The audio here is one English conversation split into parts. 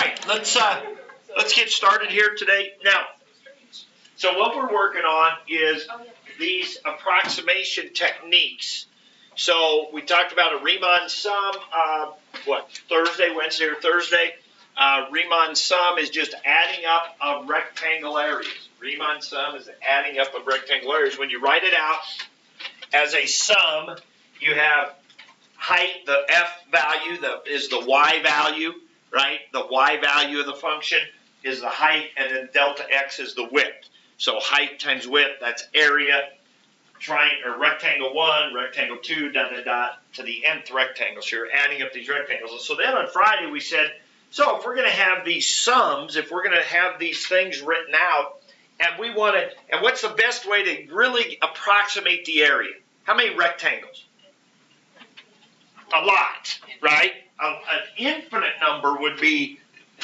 right, let's get started here today. Now, so what we're working on is these approximation techniques. So we talked about a Riemann sum, Wednesday or Thursday. Riemann sum is just adding up of rectangle areas. Riemann sum is adding up of rectangle areas. When you write it out as a sum, you have height, the f value is the y value, right? The y value of the function is the height, and then delta x is the width. So height times width, that's area, rectangle 1, rectangle 2, to the nth rectangle. So you're adding up these rectangles. And so then on Friday we said, so if we're going to have these sums, if we're going to have these things written out, and what's the best way to really approximate the area? How many rectangles? A lot, right? An infinite number would be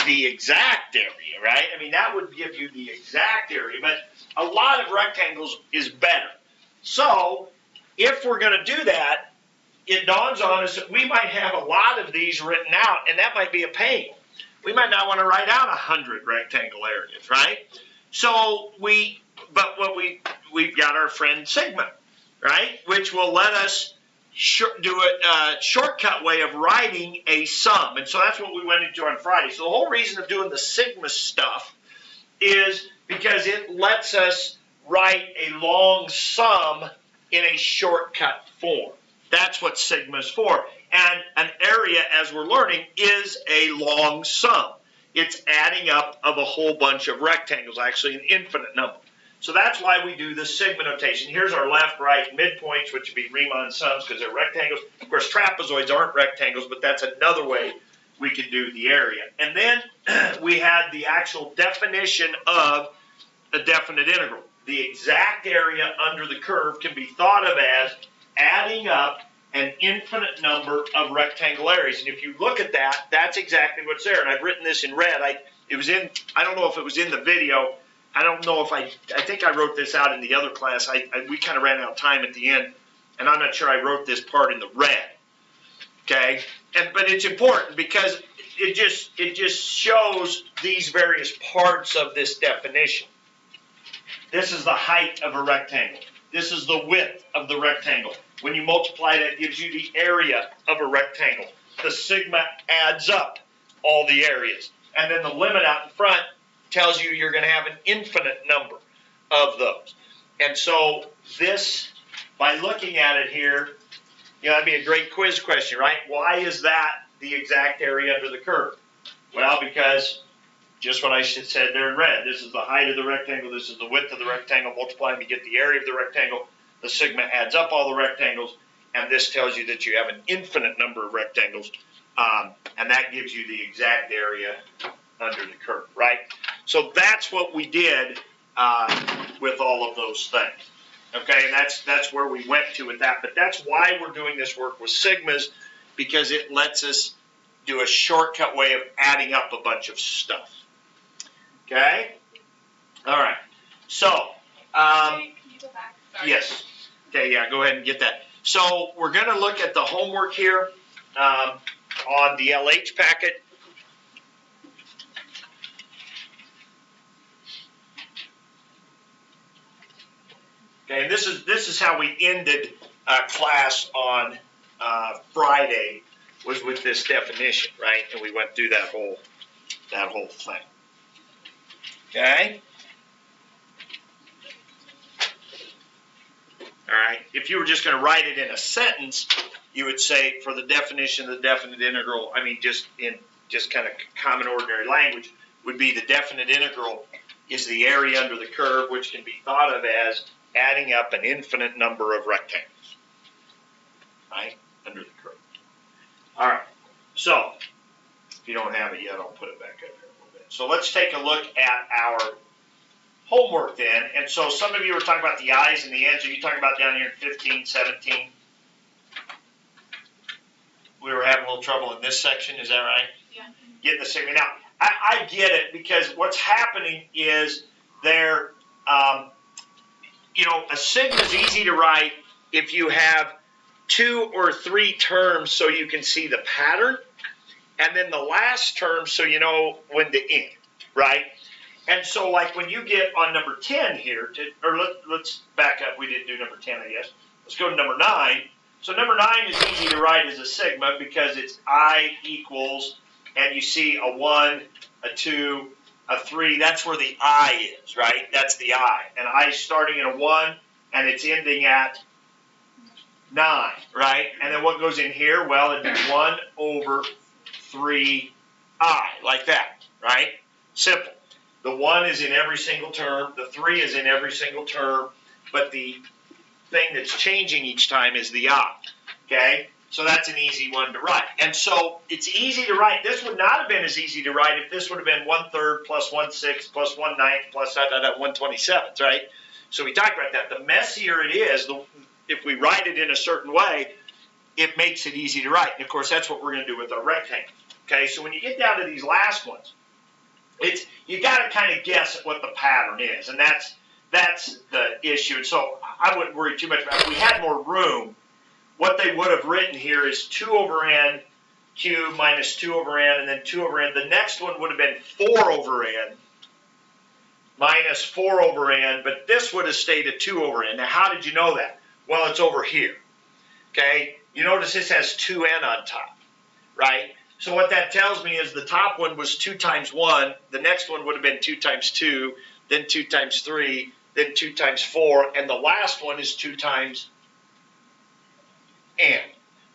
the exact area, right? I mean, that would give you the exact area, but a lot of rectangles is better. So, if we're going to do that, it dawns on us that we might have a lot of these written out, and that might be a pain. We might not want to write out 100 rectangle areas, right? So, we've got our friend sigma, right? Which will let us do a shortcut way of writing a sum. And so that's what we went into on Friday. So the whole reason of doing the sigma stuff is because it lets us write a long sum in a shortcut form. That's what sigma is for. And an area, as we're learning, is a long sum. It's adding up of a whole bunch of rectangles, actually an infinite number. So that's why we do the sigma notation. Here's our left, right, midpoints, which would be Riemann sums because they're rectangles. Of course, trapezoids aren't rectangles, but that's another way we can do the area. And then we had the actual definition of a definite integral. The exact area under the curve can be thought of as adding up an infinite number of rectangle areas. And if you look at that, that's exactly what's there. And I've written this in red. I don't know if it was in the video. I don't know if I think I wrote this out in the other class. We kind of ran out of time at the end, and I'm not sure I wrote this part in the red. Okay, but it's important because it just shows these various parts of this definition. This is the height of a rectangle. This is the width of the rectangle. When you multiply that, it gives you the area of a rectangle. The sigma adds up all the areas, and then the limit out in front tells you you're going to have an infinite number of those. And so this, by looking at it here, that'd be a great quiz question, right? Why is that the exact area under the curve? Well, because just what I said there in red, this is the height of the rectangle, this is the width of the rectangle, multiply them, you get the area of the rectangle, the sigma adds up all the rectangles, and this tells you that you have an infinite number of rectangles, and that gives you the exact area under the curve, right? So that's what we did with all of those things. Okay, and that's where we went to with that. But that's why we're doing this work with sigmas, because it lets us do a shortcut way of adding up a bunch of stuff. Okay? All right. So, Can you go back? Sorry. Yes. Okay, yeah, go ahead and get that. So we're going to look at the homework here on the LH packet. Okay, and this is how we ended class on Friday, was with this definition, right? And we went through that whole thing. Okay. All right. If you were just going to write it in a sentence, you would say for the definition of the definite integral, I mean, just in kind of common ordinary language, would be the definite integral is the area under the curve, which can be thought of as adding up an infinite number of rectangles, right, under the curve. All right, so if you don't have it yet, I'll put it back up here a little bit. So let's take a look at our homework then. And so some of you were talking about the I's and the N's. Are you talking about down here in 15, 17? We were having a little trouble in this section, is that right? Yeah. Getting the sigma. Now, I get it, because what's happening is there, a sigma is easy to write if you have 2 or 3 terms so you can see the pattern. and then the last term so you know when to end, right? And so like when you get on number 10 here, let's back up. We didn't do number 10, I guess. Let's go to number 9. So number 9 is easy to write as a sigma because it's I equals, and you see a 1, a 2, a 3. That's where the I is, right? That's the I. And I is starting at a 1, and it's ending at 9, right? And then what goes in here? Well, it'd be 1 over 3I, like that, right? Simple. The 1 is in every single term. The 3 is in every single term. But the thing that's changing each time is the I, okay? So that's an easy one to write. And so it's easy to write. This would not have been as easy to write if this would have been 1/3 plus 1/6 plus 1/9 plus 1/27, right? So we talked about that. The messier it is, if we write it in a certain way, it makes it easy to write. And of course, that's what we're going to do with our rectangle. Okay, so when you get down to these last ones, you got to kind of guess at what the pattern is, and that's the issue. And so I wouldn't worry too much about it. If we had more room, what they would have written here is 2 over n cubed minus 2 over n, and then 2 over n. The next one would have been 4 over n minus 4 over n, but this would have stayed at 2 over n. Now, how did you know that? Well, it's over here. Okay, you notice this has 2n on top, right? So what that tells me is the top one was 2 times 1, the next one would have been 2 times 2, then 2 times 3, then 2 times 4, and the last one is 2 times n,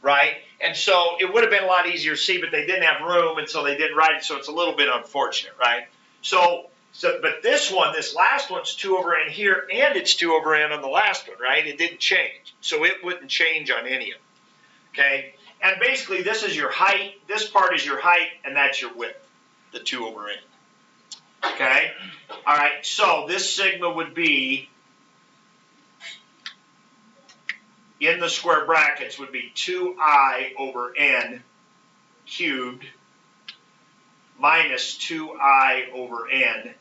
right? And so it would have been a lot easier to see, but they didn't have room, and so they didn't write it, so it's a little bit unfortunate, right? But this one, this last one's 2 over n here, and it's 2 over n on the last one, right? It didn't change, so it wouldn't change on any of them, okay? And basically, this is your height, this part is your height, and that's your width, the 2 over n. Okay? All right, so this sigma would be, in the square brackets, would be 2I over n cubed minus 2I over n,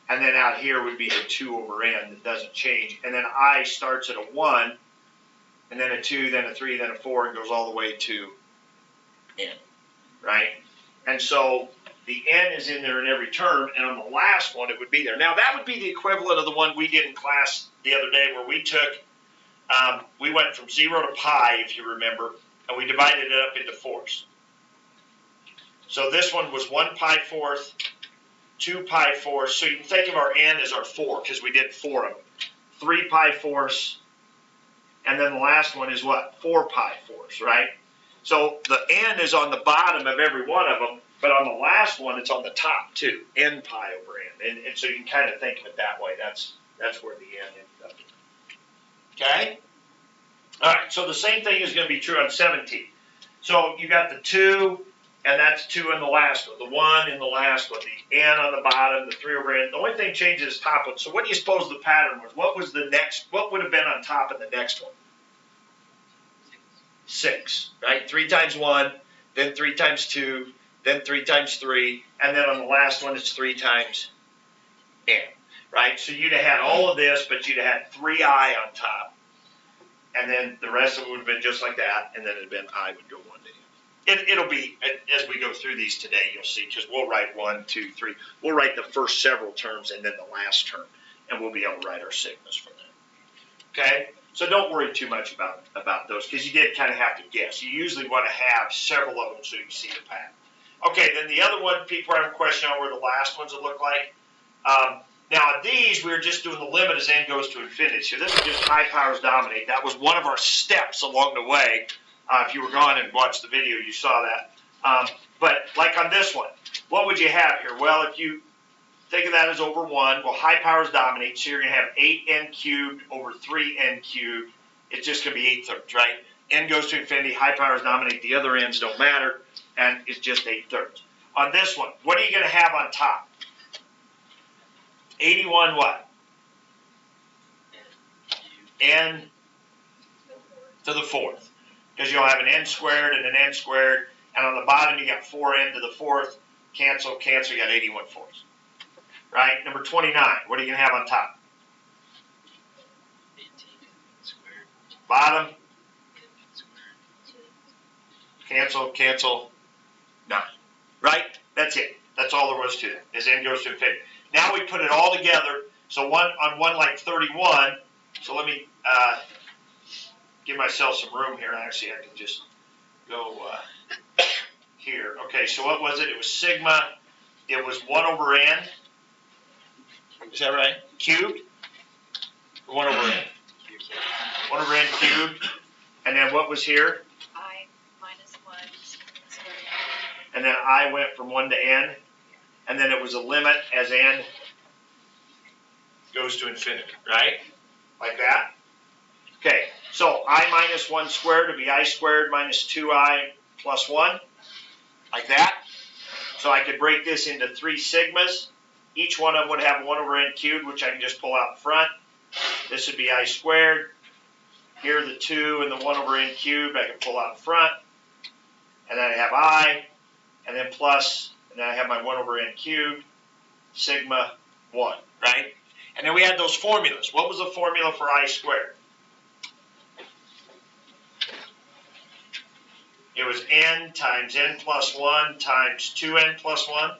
and then out here would be the 2 over n that doesn't change. And then I starts at a 1, and then a 2, then a 3, then a 4, and goes all the way to n, right? And so the n is in there in every term, and on the last one it would be there. Now that would be the equivalent of the one we did in class the other day where we took, we went from 0 to pi, if you remember, and we divided it up into fourths. So this one was 1 pi fourth, 2 pi fourths. So you can think of our n as our 4, because we did 4 of them. 3 pi fourths, and then the last one is what? 4 pi fourths, right? So the n is on the bottom of every one of them, but on the last one, it's on the top too, n pi over n. And so you can kind of think of it that way. That's where the n ends up. Okay? All right, so the same thing is going to be true on 17. So you got the 2, and that's 2 in the last one, the 1 in the last one, the n on the bottom, the 3 over n. The only thing changes is top one. So what do you suppose the pattern was? What would have been on top of the next one? 6, right? 3 times 1, then 3 times 2, then 3 times 3, and then on the last one it's 3 times n, right? So you'd have had all of this, but you'd have had 3i on top, and then the rest of it would have been just like that, and then it'd been I would go 1 to n. It'll be, as we go through these today, you'll see, because we'll write 1, 2, 3. We'll write the first several terms and then the last term, and we'll be able to write our sigmas from that. Okay? So don't worry too much about those, because you did kind of have to guess. You usually want to have several of them so you can see the pattern. Okay, then the other one, people have a question on where the last ones will look like. Now, these, we were just doing the limit as n goes to infinity. So this is just high powers dominate. That was one of our steps along the way. If you were gone and watched the video, you saw that. But like on this one, what would you have here? Well, if you think of that as over 1, well, high powers dominate, so you're going to have 8n cubed over 3n cubed. It's just going to be 8/3, right? N goes to infinity, high powers dominate, the other n's don't matter, and it's just 8/3. On this one, what are you going to have on top? 81 what? N to the 4th. Because you'll have an n squared and an n squared, and on the bottom you got 4n to the 4th. Cancel, cancel, you got 81 fourths. Right? Number 29, what are you going to have on top? 18 squared. Bottom? Squared. Cancel, cancel, 9. right? That's it. That's all there was to it, is n goes to infinity. Now we put it all together. So on one like 31, so let me give myself some room here. Actually, I can just go here. Okay, so what was it? It was sigma. It was 1 over n. Is that right? Cubed? 1 over n. 1 over n cubed. And then what was here? I minus 1 squared. And then I went from 1 to n. And then it was a limit as n goes to infinity, right? Like that. Okay, so I minus 1 squared would be I squared minus 2I plus 1. Like that. So I could break this into 3 sigmas. Each one of them would have 1 over n cubed, which I can just pull out front. This would be I squared. Here are the 2 and the 1 over n cubed I can pull out front. And then I have I, and then plus, and then I have my 1 over n cubed, sigma 1, right? And then we had those formulas. What was the formula for I squared? It was n times n plus 1 times 2n plus 1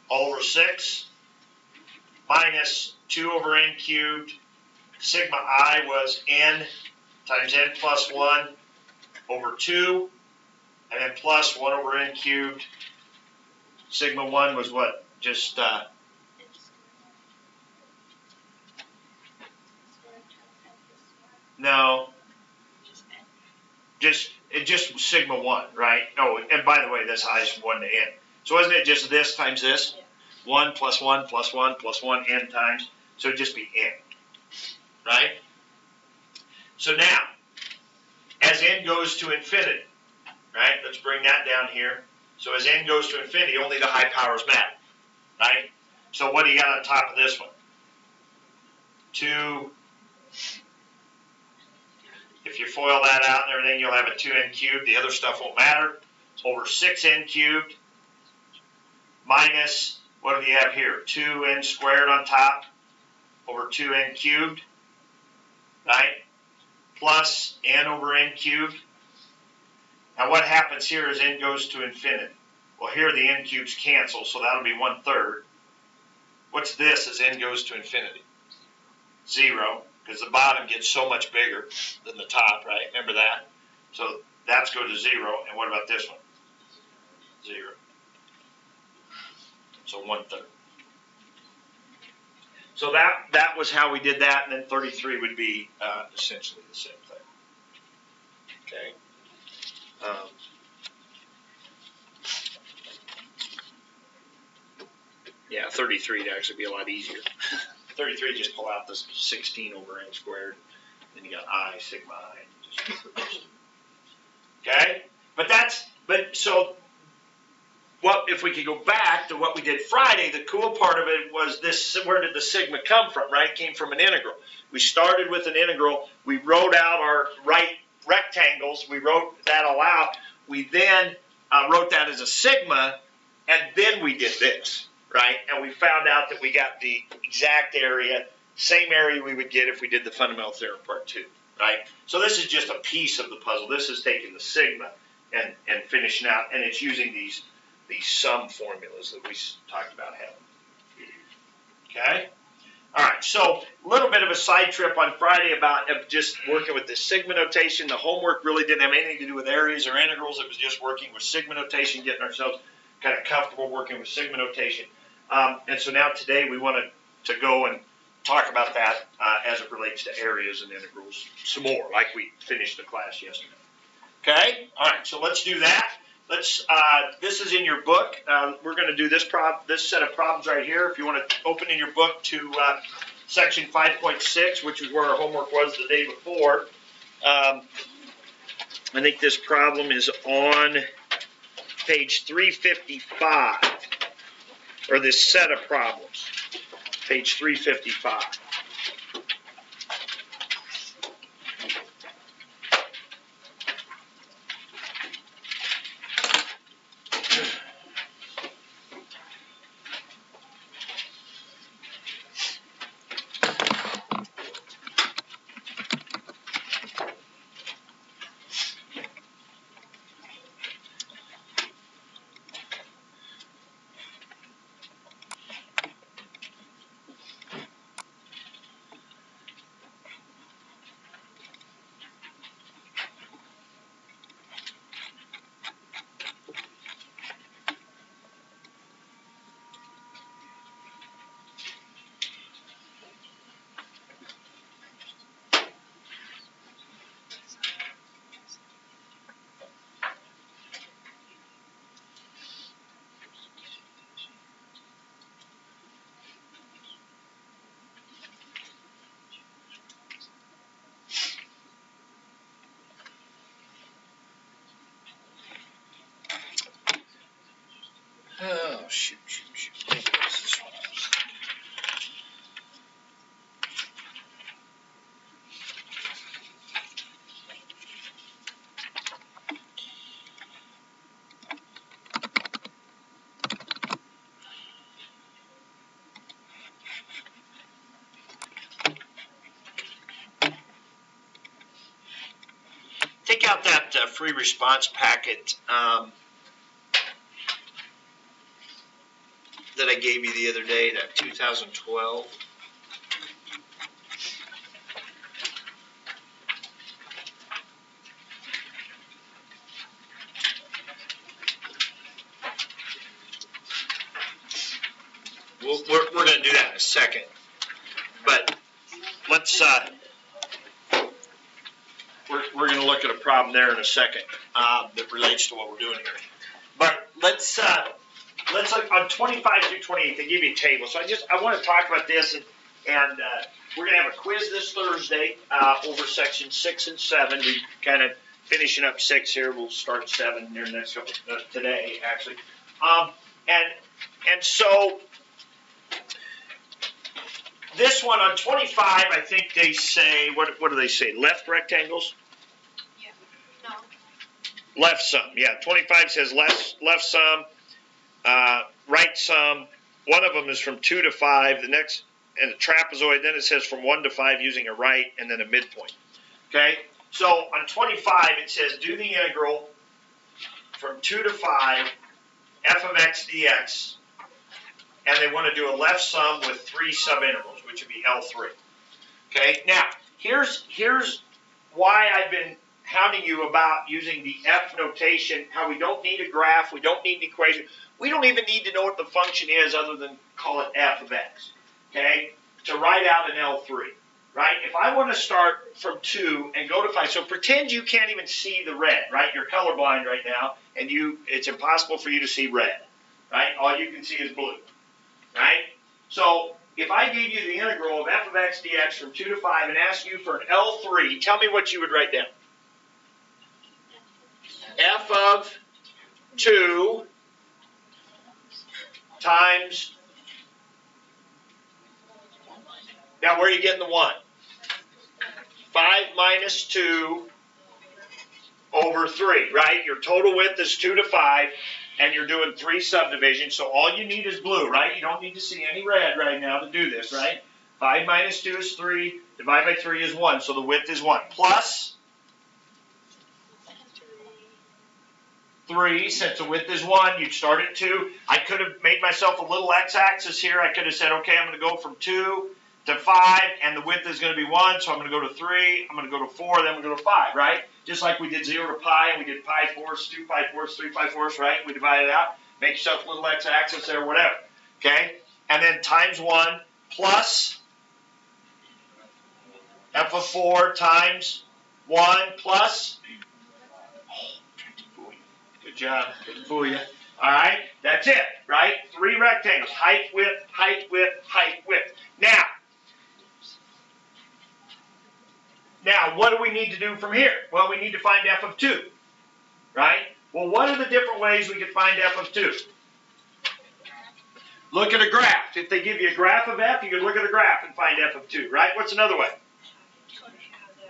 all over 6 minus 2 over n cubed. Sigma I was n times n plus 1 over 2, and then plus 1 over n cubed. Sigma 1 was what? Just no. Just sigma 1, right? Oh, and by the way, this I is from 1 to n. So wasn't it just this times this? 1 plus 1 plus 1 plus 1 n times. So it'd just be n, right? So now, as n goes to infinity, right? Let's bring that down here. So as n goes to infinity, only the high powers matter, right? So what do you got on top of this one? 2. If you FOIL that out and everything, you'll have a 2n cubed. The other stuff won't matter. Over 6n cubed minus, what do we have here? 2n squared on top over 2n cubed, right? Plus n over n cubed. Now what happens here as n goes to infinity? Well, here the n cubes cancel, so that'll be 1/3. What's this as n goes to infinity? 0. Because the bottom gets so much bigger than the top, right? Remember that? So that's go to 0. And what about this one? 0. So 1/3. So that was how we did that. And then 33 would be essentially the same thing. Okay. Yeah, 33 would actually be a lot easier. 33, just pull out this 16 over n squared. Then you got I, sigma I. Okay? But so, what if we could go back to what we did Friday, the cool part of it was this, where did the sigma come from, right? It came from an integral. We started with an integral. We wrote out our right rectangles. We wrote that all out. We then wrote that as a sigma, and then we did this. Right, and we found out that we got the exact area, same area we would get if we did the fundamental theorem part 2, right? So this is just a piece of the puzzle. This is taking the sigma and finishing out, and it's using these sum formulas that we talked about having. Okay, all right. So a little bit of a side trip on Friday about just working with the sigma notation. The homework really didn't have anything to do with areas or integrals. It was just working with sigma notation, getting ourselves kind of comfortable working with sigma notation. And so now today we want to go and talk about that as it relates to areas and integrals some more, like we finished the class yesterday. Okay? All right, so let's do that. This is in your book. We're going to do this set of problems right here. If you want to open in your book to section 5.6, which is where our homework was the day before. I think this problem is on page 355. Or this set of problems, page 355. shoot. I think it was this one. Take out that free response packet that I gave you the other day, that 2012. We're going to do that in a second, but let's we're going to look at a problem there in a second that relates to what we're doing here. But let's look on 25 through 28. They give you a table, so I want to talk about this, and we're going to have a quiz this Thursday over section 6 and 7. We kind of finishing up 6 here. We'll start 7 here next couple today actually, and so. This one on 25, I think they say, what do they say? Left rectangles? Yeah. No. Left sum, yeah. 25 says left sum, right sum. One of them is from 2 to 5. The next, and a trapezoid, then it says from 1 to 5 using a right and then a midpoint. Okay? So on 25, it says do the integral from 2 to 5, f of x dx. And they want to do a left sum with 3 subintervals, which would be L3. Okay, now, here's why I've been hounding you about using the F notation, how we don't need a graph, we don't need an equation, we don't even need to know what the function is other than call it f of x, okay, to write out an L3, right? If I want to start from 2 and go to 5, so pretend you can't even see the red, right? You're colorblind right now, and it's impossible for you to see red, right? All you can see is blue. Right? So if I gave you the integral of f of x dx from 2 to 5 and asked you for an L3, tell me what you would write down. F of 2 times, now where are you getting the 1? 5 minus 2 over 3, right? Your total width is 2 to 5. And you're doing 3 subdivisions, so all you need is blue, right? You don't need to see any red right now to do this, right? 5 minus 2 is 3, divided by 3 is 1, so the width is 1. Plus 3, since the width is 1, you'd start at 2. I could have made myself a little x-axis here. I could have said, okay, I'm going to go from 2 to 5, and the width is going to be 1, so I'm going to go to 3, I'm going to go to 4, then I'm going to go to 5, right? Just like we did 0 to pi, and we did pi fourths, 2 pi fourths, 3 pi fourths, right? We divided it out. Make yourself a little x-axis there, whatever, okay? And then times 1 plus f of 4 times 1 plus, good job, couldn't fool you. All right, that's it, right? 3 rectangles, height, width, height, width, height, width. Now, what do we need to do from here? Well, we need to find f of 2, right? Well, what are the different ways we could find f of 2? Look at a graph. If they give you a graph of f, you can look at a graph and find f of 2, right? What's another way?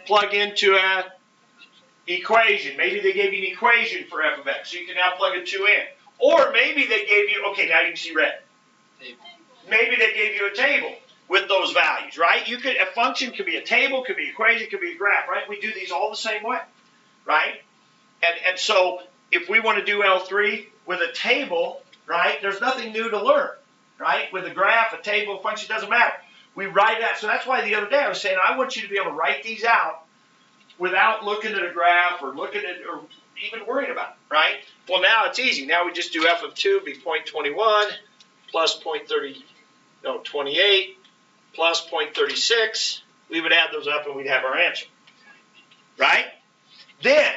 Plug into an equation. Maybe they gave you an equation for f of x, so you can now plug a 2 in. Or maybe they gave you, okay, now you can see red. Maybe they gave you a table with those values, right? A function could be a table, could be an equation, could be a graph, right? We do these all the same way, right? And so if we want to do L3 with a table, right, there's nothing new to learn, right? With a graph, a table, a function, doesn't matter. We write it out. So that's why the other day I was saying I want you to be able to write these out without looking at a graph or looking at or even worrying about it, right? Well, now it's easy. Now we just do f of 2 be 0.21 plus 28 plus 0.36, we would add those up and we'd have our answer, right? Then,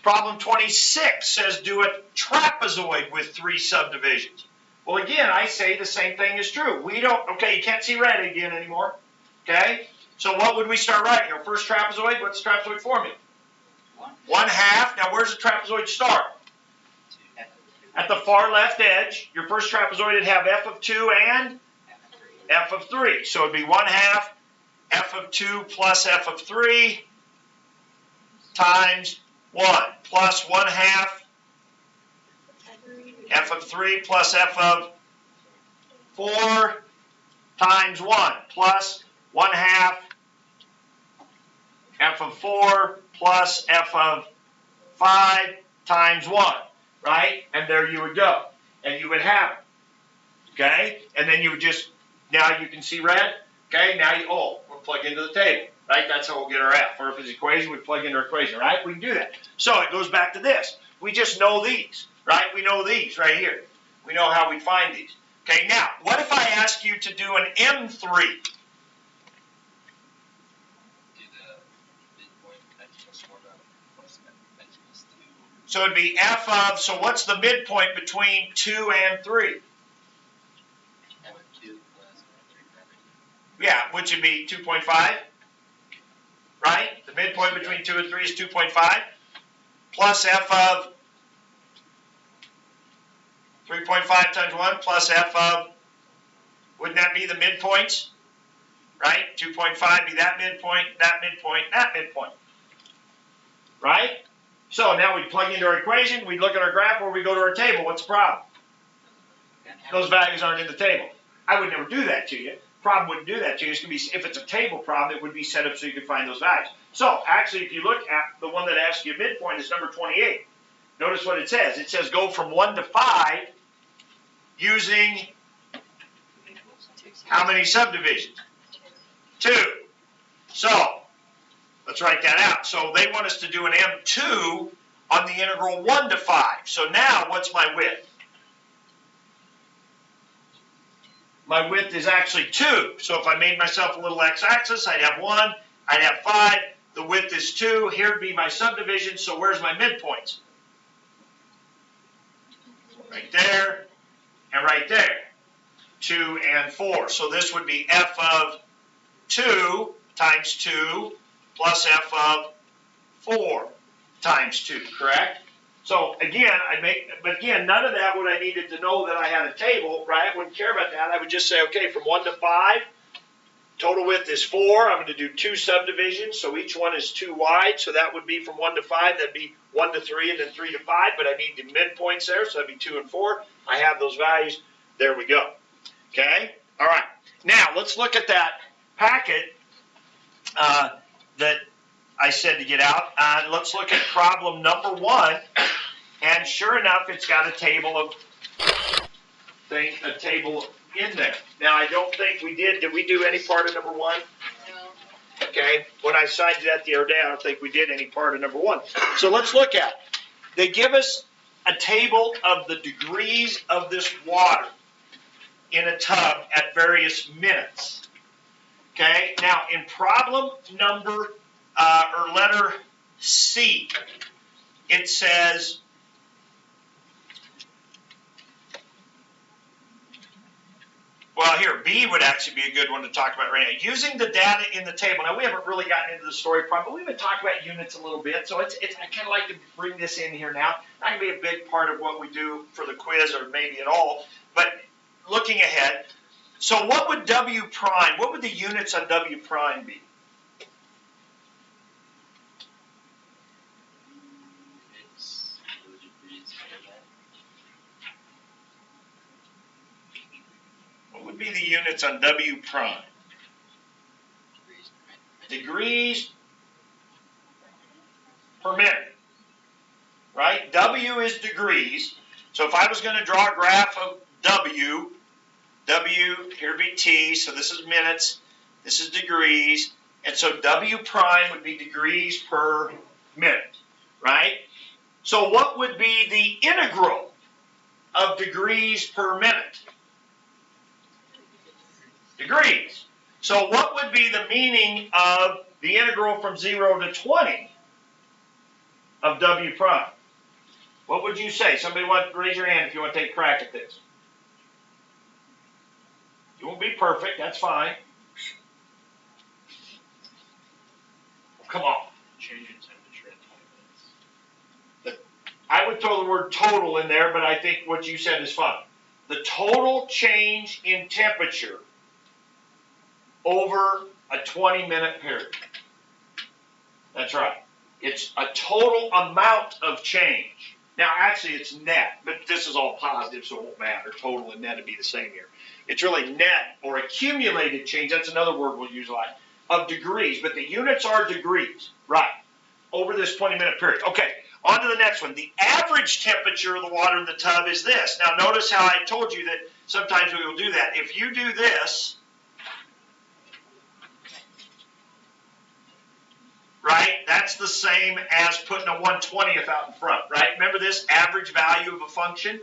problem 26 says do a trapezoid with 3 subdivisions. Well, again, I say the same thing is true. Okay, you can't see red again anymore, okay? So what would we start writing? Our first trapezoid, what's the trapezoid formula? 1/2. Now, where's the trapezoid start? At the far left edge, your first trapezoid would have f of 2 and f of 3. So it would be 1/2 f of 2 plus f of 3 times 1 plus 1/2 f of 3 plus f of 4 times 1 plus 1/2 f of 4 plus f of 5 times 1, right? And there you would go. And you would have it. Okay? And then you would just, now you can see red. Okay? Now we'll plug into the table. Right? That's how we'll get our f. Or if it's equation, we plug into our equation. Right? We can do that. So it goes back to this. We just know these. Right? We know these right here. We know how we find these. Okay? Now, what if I ask you to do an M3? So it'd be f of, so what's the midpoint between 2 and 3? Yeah, which would be 2.5, right? The midpoint between 2 and 3 is 2.5, plus f of 3.5 times 1 plus f of, wouldn't that be the midpoints? Right? 2.5 be that midpoint, that midpoint, that midpoint. Right? So now we plug into our equation, we look at our graph, or we go to our table. What's the problem? Those values aren't in the table. I would never do that to you. Problem wouldn't do that to you. It's going to be, if it's a table problem, it would be set up so you could find those values. So actually, if you look at the one that asks you midpoint is number 28. Notice what it says. It says go from 1 to 5 using how many subdivisions? 2. So let's write that out. So they want us to do an M2 on the integral 1 to 5. So now what's my width? My width is actually 2. So if I made myself a little x-axis, I'd have 1, I'd have 5. The width is 2. Here would be my subdivision. So where's my midpoints? Right there and right there. 2 and 4. So this would be f of 2 times 2 plus f of 4 times 2, correct? So again, but again, none of that would I needed to know that I had a table, right? I wouldn't care about that. I would just say, okay, from 1 to 5, total width is 4. I'm going to do 2 subdivisions, so each one is 2 wide. So that would be from 1 to 5. That'd be 1 to 3 and then 3 to 5. But I need the midpoints there, so that'd be 2 and 4. I have those values. There we go. Okay? All right. Now, let's look at that packet that I said to get out. Let's look at problem number 1. And sure enough, it's got a table in there. Now, I don't think we did. Did we do any part of number 1? No. Okay. When I signed that the other day, I don't think we did any part of number 1. So let's look at it. They give us a table of the degrees of this water in a tub at various minutes. Okay. Now, in problem number or letter C, it says well, here, B would actually be a good one to talk about right now. Using the data in the table. Now, we haven't really gotten into the story problem, but we've been talking about units a little bit, so I kind of like to bring this in here now. Not going to be a big part of what we do for the quiz, or maybe at all, but looking ahead. So what would W prime, what would the units on W prime be? What would be the units on W prime? Degrees per minute, right? W is degrees. So if I was going to draw a graph of W, here would be T, so this is minutes, this is degrees, and so W prime would be degrees per minute, right? So what would be the integral of degrees per minute? Degrees. So what would be the meaning of the integral from 0 to 20 of W prime? What would you say? Somebody want to raise your hand if you want to take a crack at this. You won't be perfect, that's fine. Come on. Change in temperature in 20 minutes. I would throw the word total in there, but I think what you said is fine. The total change in temperature over a 20-minute period. That's right. It's a total amount of change. Now, actually, it's net, but this is all positive, so it won't matter. Total and net would be the same here. It's really net or accumulated change. That's another word we'll use a lot, of degrees, but the units are degrees, right, over this 20-minute period. Okay, on to the next one. The average temperature of the water in the tub is this. Now, notice how I told you that sometimes we will do that. If you do this, right, that's the same as putting a 1/20th out in front, right? Remember this average value of a function?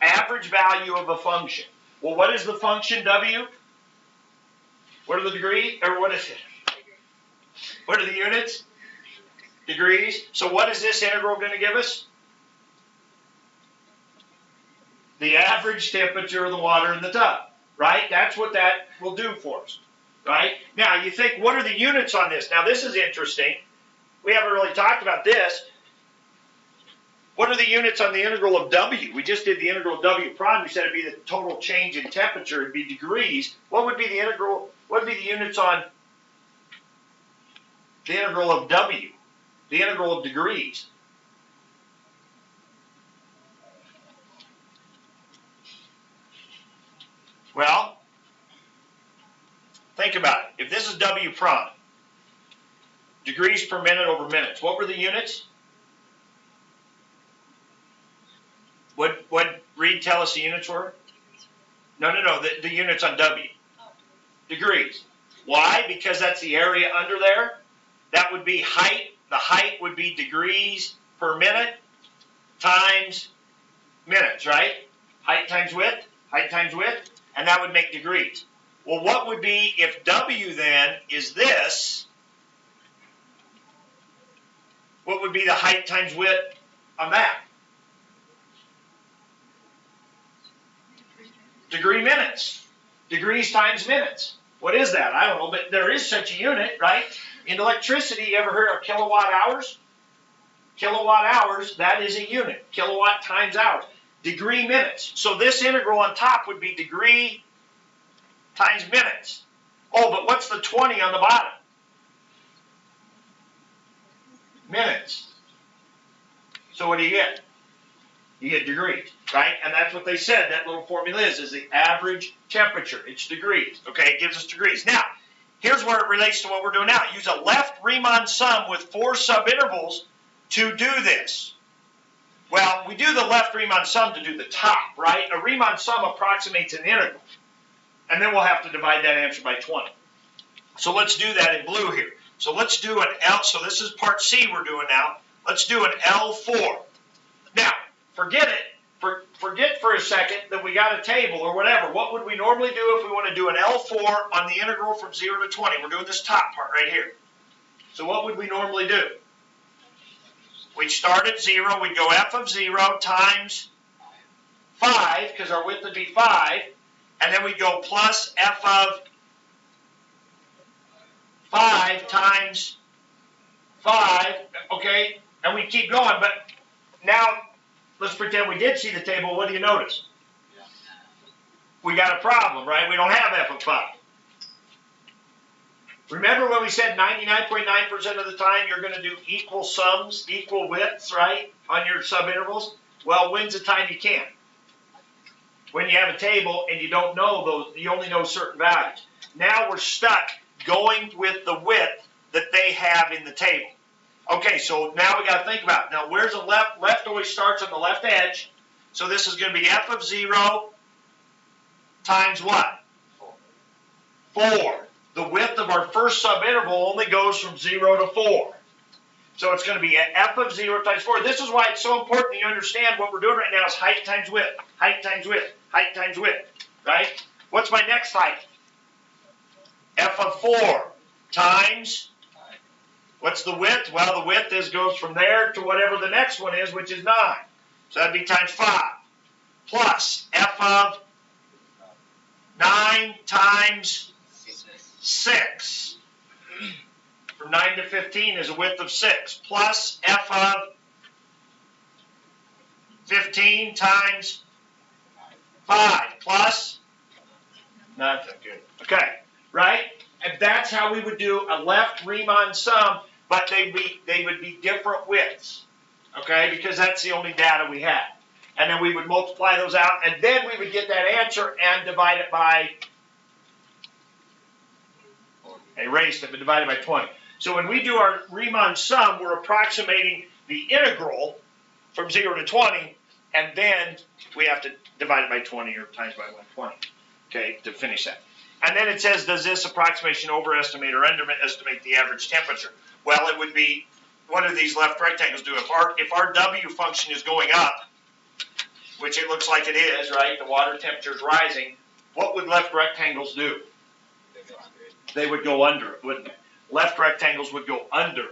Average value of a function. Well, what is the function, W? What are the degrees? Or what is it? What are the units? Degrees. So what is this integral going to give us? The average temperature of the water in the tub, right? That's what that will do for us, right? Now, you think, what are the units on this? Now, this is interesting. We haven't really talked about this. What are the units on the integral of W? We just did the integral of W prime. We said it'd be the total change in temperature. It'd be degrees. What would be the integral? What would be the units on the integral of W? The integral of degrees. Well, think about it. If this is W prime, degrees per minute over minutes, what were the units? What Reed tell us the units were? No, the units on W. Degrees. Why? Because that's the area under there. That would be height. The height would be degrees per minute times minutes, right? Height times width, and that would make degrees. Well, what would be if W then is this? What would be the height times width on that? Degree minutes. Degrees times minutes. What is that? I don't know, but there is such a unit, right? In electricity, you ever heard of kilowatt hours? Kilowatt hours, that is a unit. Kilowatt times hours. Degree minutes. So this integral on top would be degree times minutes. Oh, but what's the 20 on the bottom? Minutes. So what do you get? You get degrees, right? And that's what they said that little formula is the average temperature. It's degrees, okay? It gives us degrees. Now, here's where it relates to what we're doing now. Use a left Riemann sum with 4 subintervals to do this. Well, we do the left Riemann sum to do the top, right? A Riemann sum approximates an integral. And then we'll have to divide that answer by 20. So let's do that in blue here. So let's do an L. So this is part C we're doing now. Let's do an L4. Now, forget for a second that we got a table or whatever. What would we normally do if we want to do an L4 on the integral from 0 to 20? We're doing this top part right here. So what would we normally do? We'd start at 0. We'd go f of 0 times 5, because our width would be 5. And then we'd go plus f of 5 times 5. Okay? And we keep going. But now, let's pretend we did see the table. What do you notice? We got a problem, right? We don't have f of 5. Remember when we said 99.9% of the time you're going to do equal sums, equal widths, right, on your subintervals? Well, when's the time you can't? When you have a table and you don't know those, you only know certain values. Now we're stuck going with the width that they have in the table. Okay, so now we got to think about it. Now, where's the left? Left always starts on the left edge. So this is going to be f of 0 times what? 4. The width of our first subinterval only goes from 0 to 4. So it's going to be f of 0 times 4. This is why it's so important that you understand what we're doing right now is height times width, height times width, height times width, right? What's my next height? F of 4 times, what's the width? Well, the width goes from there to whatever the next one is, which is 9. So that'd be times 5. Plus f of 9 times 6. From 9 to 15 is a width of 6. Plus f of 15 times 5 plus nothing. Good. Okay, right? And that's how we would do a left Riemann sum, but they would be different widths. Okay, because that's the only data we had. And then we would multiply those out, and then we would get that answer and divide it by, erased it, but divided by 20. So when we do our Riemann sum, we're approximating the integral from 0 to 20, and then we have to divide it by 20 or times by 120, okay, to finish that. And then it says, does this approximation overestimate or underestimate the average temperature? Well, it would be, what do these left rectangles do? If our W function is going up, which it looks like it is, right, the water temperature is rising, what would left rectangles do? They would go under it, wouldn't they? Left rectangles would go under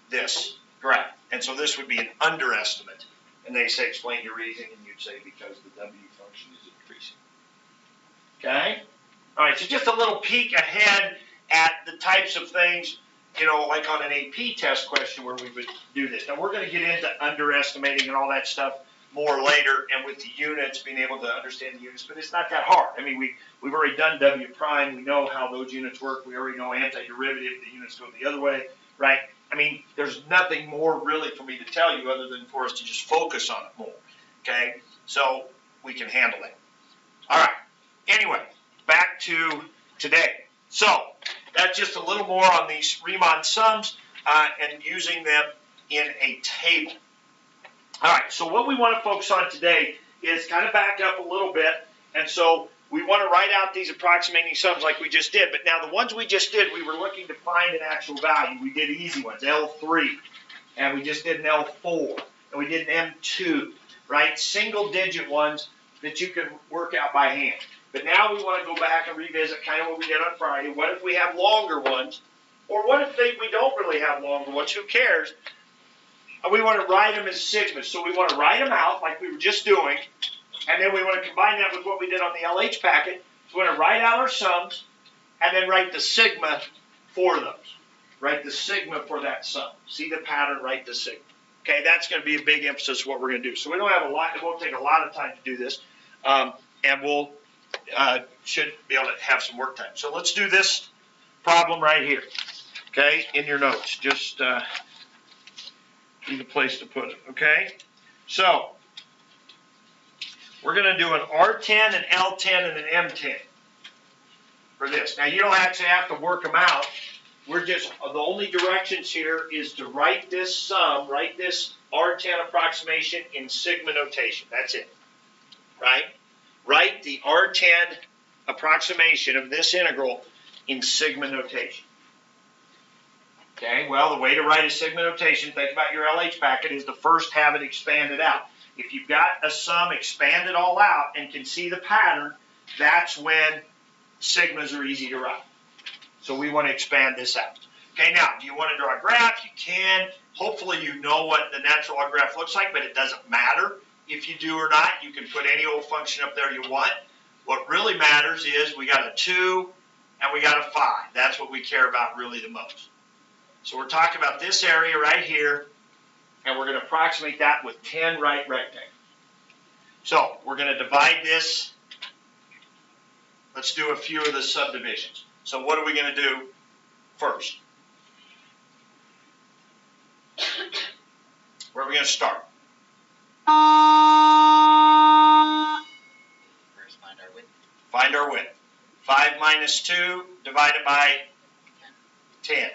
this graph. And so this would be an underestimate. And they say, explain your reasoning, and you'd say, because the W function is increasing. Okay? All right, so just a little peek ahead at the types of things, you know, like on an AP test question where we would do this. Now, we're going to get into underestimating and all that stuff more later, and with the units, being able to understand the units, but it's not that hard. I mean, we've already done W prime. We know how those units work. We already know antiderivative. The units go the other way, right? I mean, there's nothing more really for me to tell you other than for us to just focus on it more, okay? So we can handle it. All right. Anyway, back to today. So that's just a little more on these Riemann sums and using them in a table. All right, so what we want to focus on today is kind of back up a little bit, and so we want to write out these approximating sums like we just did, but now the ones we just did, we were looking to find an actual value. We did easy ones, L3, and we just did an L4, and we did an M2, right? Single-digit ones that you can work out by hand. But now we want to go back and revisit kind of what we did on Friday. What if we have longer ones, or what if we don't really have longer ones? Who cares? We want to write them as sigmas. So we want to write them out like we were just doing, and then we want to combine that with what we did on the LH packet. So we want to write out our sums, and then write the sigma for those. Write the sigma for that sum. See the pattern, write the sigma. Okay, that's going to be a big emphasis of what we're going to do. So we don't have a lot, it won't take a lot of time to do this, and we'll should be able to have some work time. So let's do this problem right here, okay, in your notes. Just be the place to put it, okay? So we're going to do an R10, an L10, and an M10 for this. Now, you don't actually have to work them out. We're just, the only directions here is to write this sum, write this R10 approximation in sigma notation. That's it, right? Write the R10 approximation of this integral in sigma notation. Okay, well, the way to write a sigma notation, think about your LH packet, is to first have it expanded out. If you've got a sum expanded all out and can see the pattern, that's when sigmas are easy to write. So we want to expand this out. Okay, now, do you want to draw a graph? You can. Hopefully you know what the natural log graph looks like, but it doesn't matter if you do or not. You can put any old function up there you want. What really matters is we got a 2 and we got a 5. That's what we care about really the most. So we're talking about this area right here, and we're going to approximate that with 10 right rectangles. So we're going to divide this. Let's do a few of the subdivisions. So what are we going to do first? Where are we going to start? First, find our width. Find our width. 5 minus 2 divided by 10,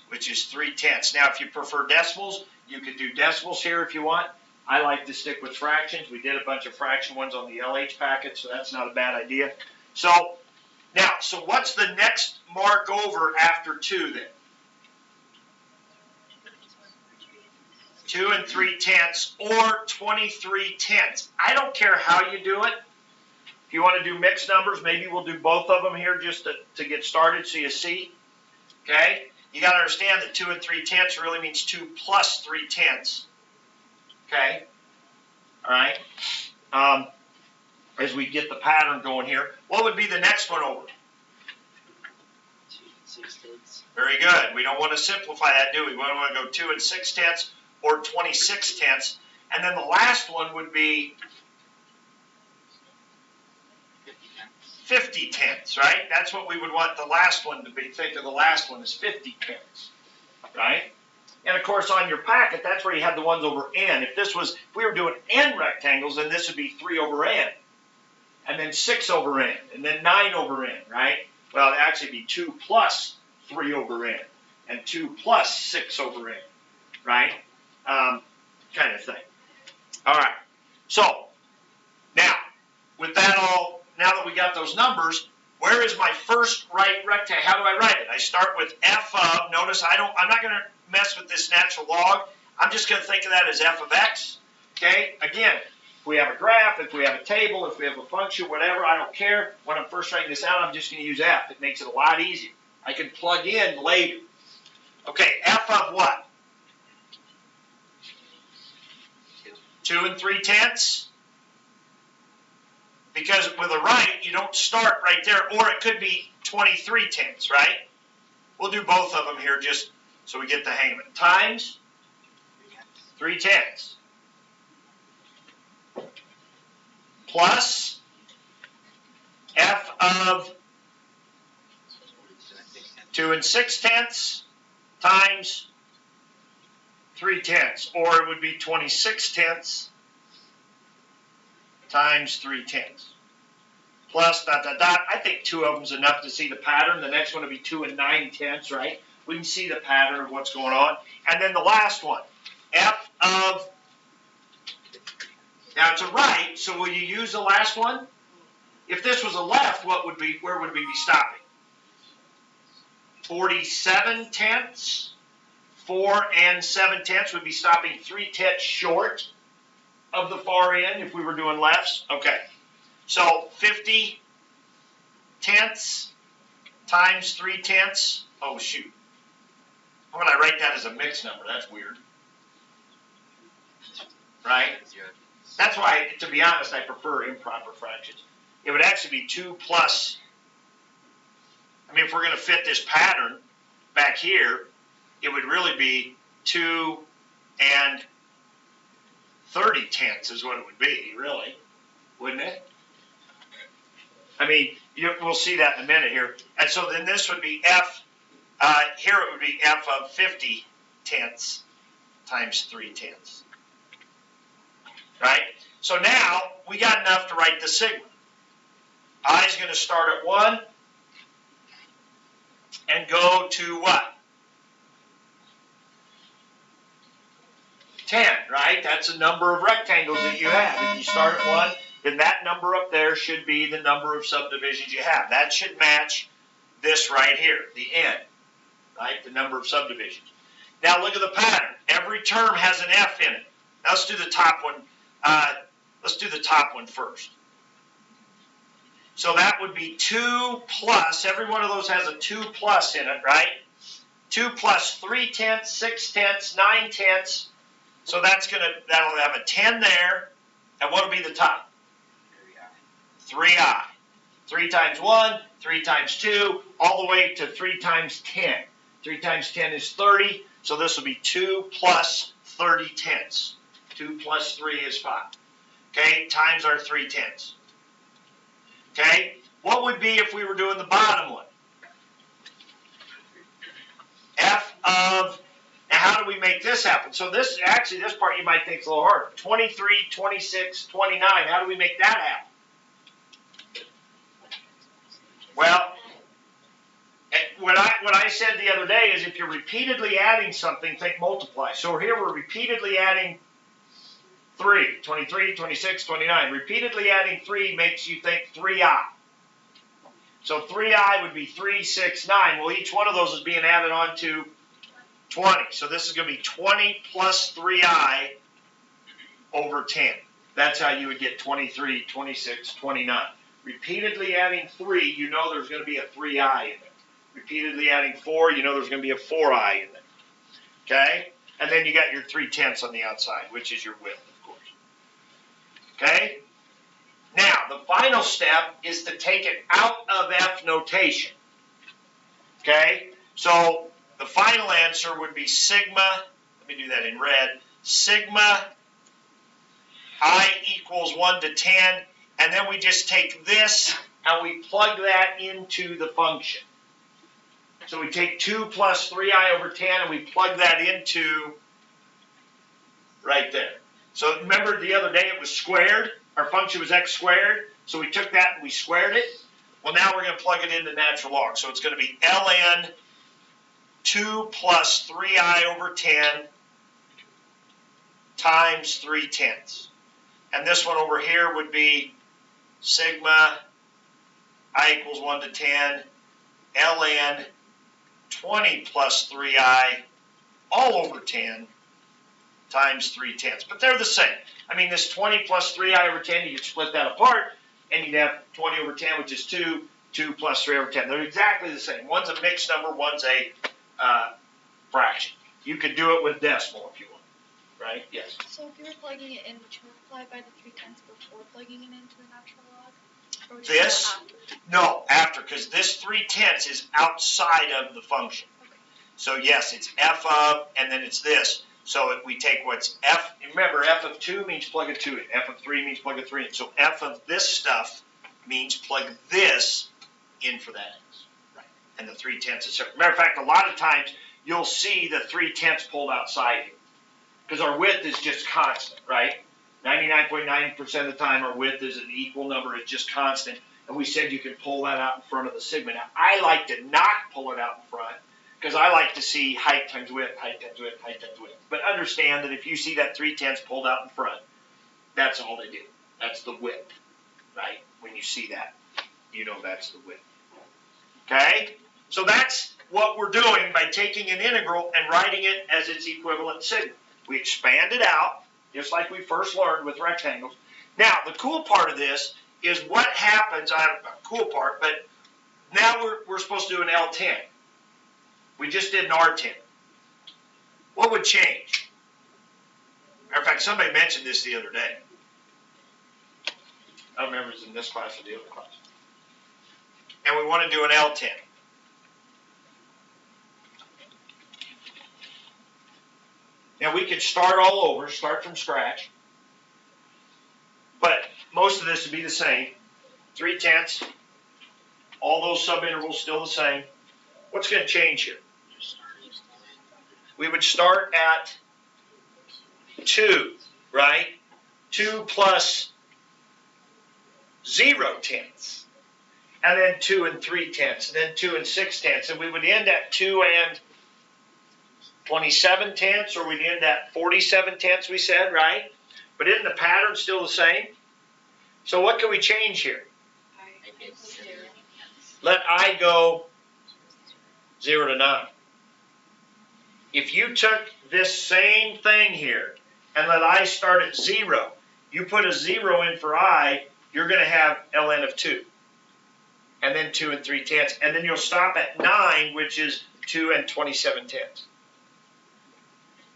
which is 3/10. Now, if you prefer decimals, you could do decimals here if you want. I like to stick with fractions. We did a bunch of fraction ones on the LH packet, so that's not a bad idea. So now, so what's the next mark over after 2 then? 2 3/10 or 23/10. I don't care how you do it. If you want to do mixed numbers, maybe we'll do both of them here just to get started so you see. Okay? You got to understand that 2 3/10 really means 2 plus 3/10. Okay? All right? As we get the pattern going here, what would be the next one over? 2 6/10. Very good. We don't want to simplify that, do we? We want to go 2 6/10 or 26/10. And then the last one would be 50 tenths, right? That's what we would want the last one to be. Think of the last one as 50 tenths, right? And of course, on your packet, that's where you have the ones over n. If we were doing n rectangles, then this would be 3 over n, and then 6 over n, and then 9 over n, right? Well, it'd actually be 2 plus 3 over n, and 2 plus 6 over n, right? Kind of thing. All right. So now, with that all, now that we got those numbers, where is my first right rectangle? How do I write it? I start with f of. Notice I'm not going to mess with this natural log. I'm just going to think of that as f of x. Okay. Again, if we have a graph, if we have a table, if we have a function, whatever, I don't care. When I'm first writing this out, I'm just going to use f. It makes it a lot easier. I can plug in later. Okay. F of what? 2 3/10. Because with a right, you don't start right there, or it could be 23 tenths, right? We'll do both of them here just so we get the hang of it. Times 3/10. Plus f of 2 6/10 times 3/10, or it would be 26 tenths times 3/10. Plus dot dot dot. I think 2 of them is enough to see the pattern. The next one will be 2 9/10, right? We can see the pattern of what's going on. And then the last one, f of. Now it's a right, so will you use the last one? If this was a left, where would we be stopping? 47 tenths. 4 7/10 would be stopping 3/10 short of the far end if we were doing lefts. Okay, so 50 tenths times 3/10. Oh shoot, how would I write that as a mixed number? That's weird, right? That's why, to be honest, I prefer improper fractions. It would actually be 2 plus, I mean, if we're going to fit this pattern back here, it would really be 2 30/10 is what it would be, really, wouldn't it? I mean, we'll see that in a minute here. And so then this would be f, here it would be f of 50 tenths times 3/10. Right? So now we got enough to write the sigma. I is going to start at 1 and go to what? 10, right? That's the number of rectangles that you have. If you start at 1, then that number up there should be the number of subdivisions you have. That should match this right here, the n, right? The number of subdivisions. Now look at the pattern. Every term has an f in it. Now let's do the top one. Let's do the top one first. So that would be 2 plus, every one of those has a 2 plus in it, right? 2 plus 3/10, 6/10, 9/10. So that'll have a 10 there. And what will be the top? 3i. 3 times 1, 3 times 2, all the way to 3 times 10. 3 times 10 is 30. So this will be 2 plus 30/10. 2 plus 3 is 5. Okay, times our 3/10. Okay, what would be if we were doing the bottom one? F of, now how do we make this happen? So this part you might think is a little harder. 23, 26, 29, how do we make that happen? Well, what I said the other day is if you're repeatedly adding something, think multiply. So here we're repeatedly adding 3, 23, 26, 29. Repeatedly adding 3 makes you think 3i. So 3i would be 3, 6, 9. Well, each one of those is being added on to 20. So this is going to be 20 plus 3i over 10. That's how you would get 23, 26, 29. Repeatedly adding 3, you know there's going to be a 3i in there. Repeatedly adding 4, you know there's going to be a 4i in there. Okay? And then you got your 3/10 on the outside, which is your width, of course. Okay? Now, the final step is to take it out of F notation. Okay? So the final answer would be sigma, let me do that in red, sigma I equals 1 to 10, and then we just take this and we plug that into the function. So we take 2 plus 3i over 10 and we plug that into right there. So remember the other day it was squared? Our function was x squared. So we took that and we squared it. Well, now we're going to plug it into natural log. So it's going to be ln 2 plus 3i over 10 times 3/10. And this one over here would be sigma I equals 1 to 10 ln 20 plus 3i all over 10 times 3/10. But they're the same. I mean, this 20 plus 3i over 10, you could split that apart, and you'd have 20 over 10, which is 2, 2 plus 3 over 10. They're exactly the same. One's a mixed number, one's a fraction. You could do it with decimal if you want, right? Yes. So if you were plugging it in, would you multiply by the 3/10 before plugging it into the natural log? Or would you do it This? after? No, after, because this 3/10 is outside of the function. Okay. So yes, it's f of, and then it's this. So if we take what's f, remember f of 2 means plug a 2 in, f of 3 means plug a 3 in. So f of this stuff means plug this in for that x. Right. And the 3/10 is certain. Matter of fact, a lot of times you'll see the 3/10 pulled outside here. Because our width is just constant, right? 99.9% of the time our width is an equal number, it's just constant. And we said you can pull that out in front of the sigma. Now, I like to not pull it out in front because I like to see height times width, height times width, height times width. But understand that if you see that 3/10 pulled out in front, that's all they do. That's the width, right? When you see that, you know that's the width. Okay? So that's what we're doing by taking an integral and writing it as its equivalent sigma. We expand it out, just like we first learned with rectangles. Now, the cool part of this is what happens, cool part, but now we're supposed to do an L10. We just did an R10. What would change? Matter of fact, somebody mentioned this the other day. I don't remember if it was in this class or the other class. And we want to do an L10. Now we could start all over, start from scratch. But most of this would be the same. 3/10. All those subintervals still the same. What's going to change here? We would start at 2, right? 2 plus 0/10. And then 2 and 3/10. And then 2 and 6/10. And we would end at 2 and 27/10, or we'd end at 47/10, we said, right? But isn't the pattern still the same? So what can we change here? Let I go 0 to 9. If you took this same thing here and let I start at 0, you put a 0 in for I, you're going to have ln of 2. And then 2 and 3/10. And then you'll stop at 9, which is 2 and 27/10.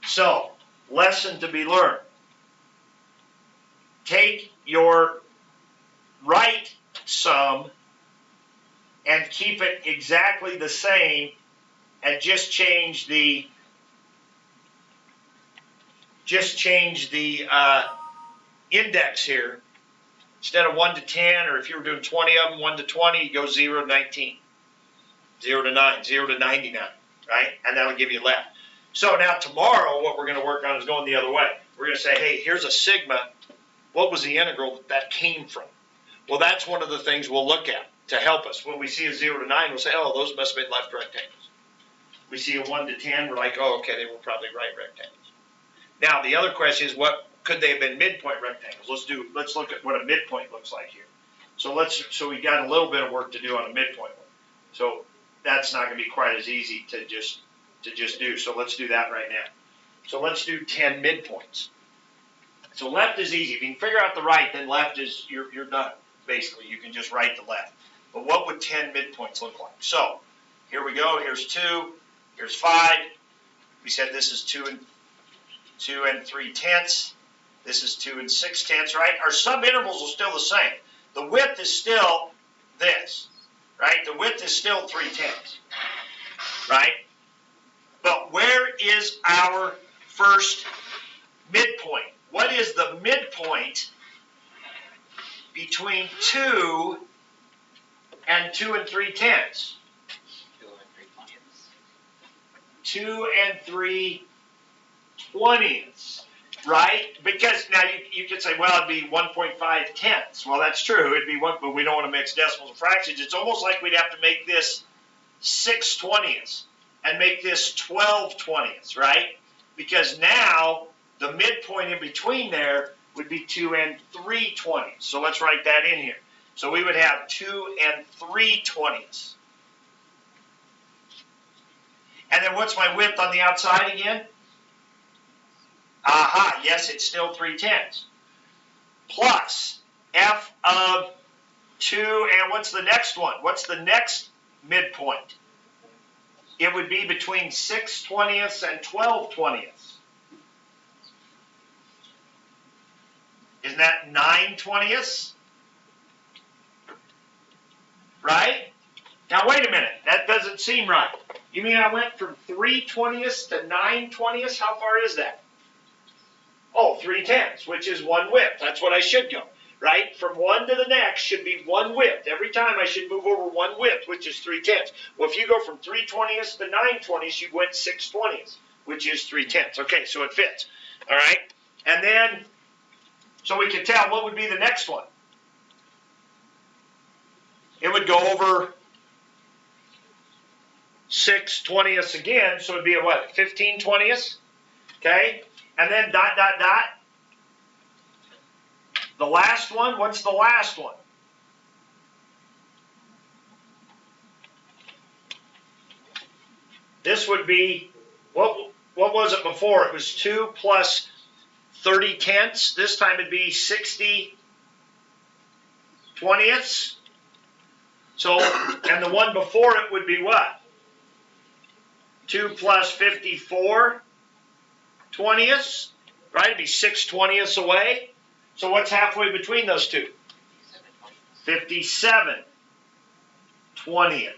So, lesson to be learned. Take your right sum and keep it exactly the same and just change the index here. Instead of 1 to 10, or if you were doing 20 of them, 1 to 20, you go 0 to 19, 0 to 9, 0 to 99, right? And that'll give you left. So now tomorrow, what we're going to work on is going the other way. We're going to say, hey, here's a sigma. What was the integral that came from? Well, that's one of the things we'll look at to help us. When we see a 0 to 9, we'll say, oh, those must have been left rectangles. We see a 1 to 10, we're like, oh, okay, they were probably right rectangles. Now, the other question is, what could they have been midpoint rectangles? Let's look at what a midpoint looks like here. So we got a little bit of work to do on a midpoint one. So that's not going to be quite as easy to just do. So let's do that right now. So let's do 10 midpoints. So left is easy. If you can figure out the right, then left is, you're done, basically. You can just write the left. But what would 10 midpoints look like? So here we go. Here's 2. Here's 5. We said this is 2 and 3/10. This is 2 and 6/10, right? Our subintervals are still the same. The width is still this, right? The width is still 3/10, right? But where is our first midpoint? what is the midpoint between 2 and 2 3/10? 2 3/20, right? Because now you could say, well, it'd be 1.5 tenths. Well, that's true. It'd be one, but we don't want to mix decimals and fractions. It's almost like we'd have to make this 6/20 and make this 12/20, right? Because now the midpoint in between there would be 2 3/20. So let's write that in here. So we would have 2 3/20. And then what's my width on the outside again? Aha, yes, it's still 3/10. Plus f of 2, and what's the next one? What's the next midpoint? It would be between 6/20 and 12/20. Isn't that 9/20? Right? Now wait a minute, that doesn't seem right. You mean I went from 3/20 to 9/20? How far is that? Oh, 3/10, which is one width. That's what I should go, right? From one to the next should be one width. Every time I should move over one width, which is 3/10. Well, if you go from 3/20 to 9/20, you went 6/20, which is 3/10. Okay, so it fits. All right, and then so we can tell what would be the next one. It would go over 6/20 again, so it'd be a what? 15/20. Okay. And then dot, dot, dot. The last one, what's the last one? This would be, what was it before? It was 2 plus 30/10. This time it'd be 60/20. So, and the one before it would be what? 2 plus 54/20, right? It'd be 6/20 away. So what's halfway between those two? 57/20,